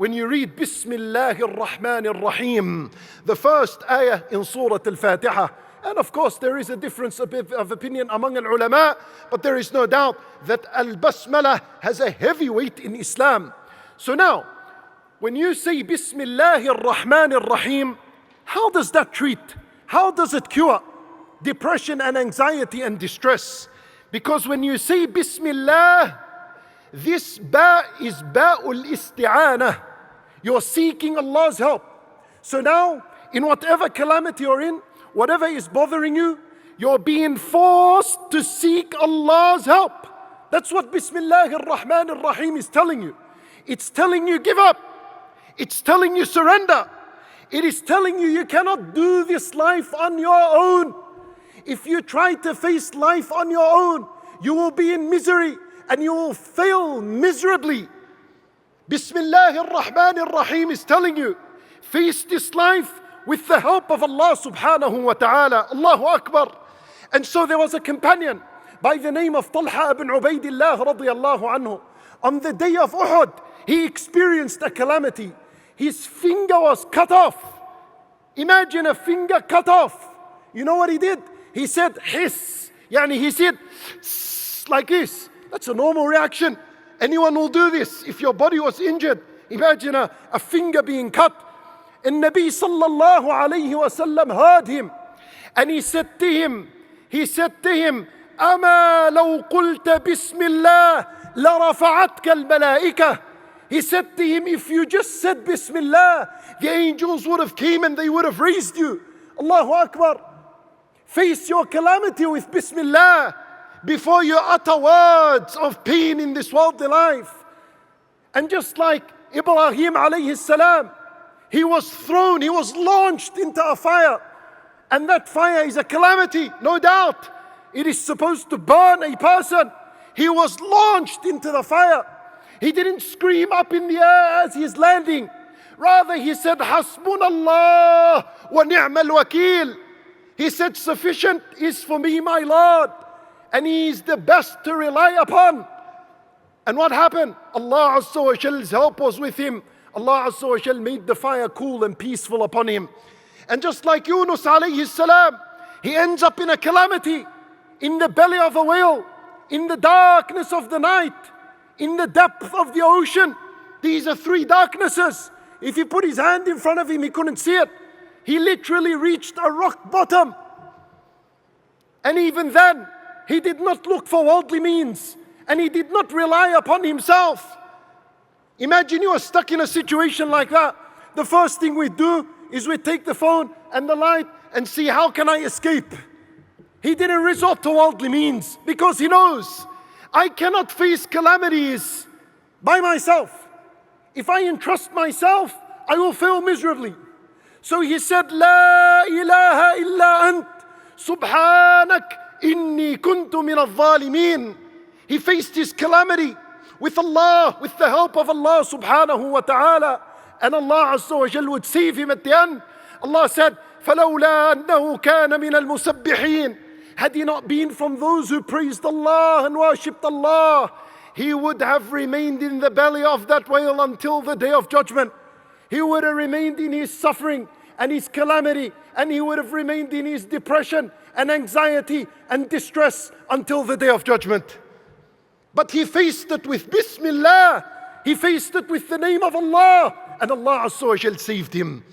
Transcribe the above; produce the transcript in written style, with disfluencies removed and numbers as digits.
when you read Bismillahir Rahmanir Rahim, the first ayah in Surah Al-Fatiha. And of course, there is a difference of opinion among al-ulama, but there is no doubt that al-basmalah has a heavy weight in Islam. So now, when you say Bismillahir Rahmanir Rahim, how does that treat? How does it cure depression and anxiety and distress? Because when you say Bismillah, this ba is ba'ul isti'anah. You're seeking Allah's help. So now, in whatever calamity you're in, whatever is bothering you, you're being forced to seek Allah's help. That's what Bismillahir Rahmanir Rahim is telling you. It's telling you give up. It's telling you surrender. It is telling you you cannot do this life on your own. If you try to face life on your own, you will be in misery and you will fail miserably. Bismillahir Rahmanir Rahim is telling you, face this life with the help of Allah subhanahu wa ta'ala. Allahu Akbar. And so there was a companion by the name of Talha ibn Ubaidillah radiyallahu anhu. On the day of Uhud, he experienced a calamity. His finger was cut off. Imagine a finger cut off. You know what he did? He said, hiss. Yani he said, like this. That's a normal reaction. Anyone will do this if your body was injured. Imagine a finger being cut. And Nabi sallallahu alayhi wa sallam heard him. And he said to him, أما لو قلت بسم الله لرفعتك الملائكة. He said to him, if you just said Bismillah, the angels would have came and they would have raised you. Allahu Akbar. Face your calamity with Bismillah before you utter words of pain in this worldly life. And just like Ibrahim alayhi salam, he was thrown, he was launched into a fire. And that fire is a calamity, no doubt. It is supposed to burn a person. He was launched into the fire. He didn't scream up in the air as he is landing. Rather, he said, Hasbunallah wa ni'mal wakil. He said, sufficient is for me my Lord, and He is the best to rely upon. And what happened? Allah Azza wa Jall's help was with him. Allah Azza wa Jal made the fire cool and peaceful upon him. And just like Yunus alayhi salam, he ends up in a calamity, in the belly of a whale, in the darkness of the night, in the depth of the ocean. These are three darknesses. If he put his hand in front of him, he couldn't see it. He literally reached a rock bottom. And even then, he did not look for worldly means, and he did not rely upon himself. Imagine you are stuck in a situation like that. The first thing we do is we take the phone and the light and see how can I escape. He didn't resort to worldly means because he knows I cannot face calamities by myself. If I entrust myself, I will fail miserably. So he said, La ilaha illa ant, subhanak inni kuntu min al-zalimin. He faced his calamity with Allah, with the help of Allah subhanahu wa ta'ala. And Allah Azza wa Jal would save him at the end. Allah said, فَلَوْلَا أَنَّهُ كَانَ مِنَ الْمُسَبِّحِينَ. Had he not been from those who praised Allah and worshipped Allah, he would have remained in the belly of that whale until the day of judgment. He would have remained in his suffering and his calamity, and he would have remained in his depression and anxiety and distress until the day of judgment. But he faced it with Bismillah. He faced it with the name of Allah, and Allah Azza wa Jal saved him.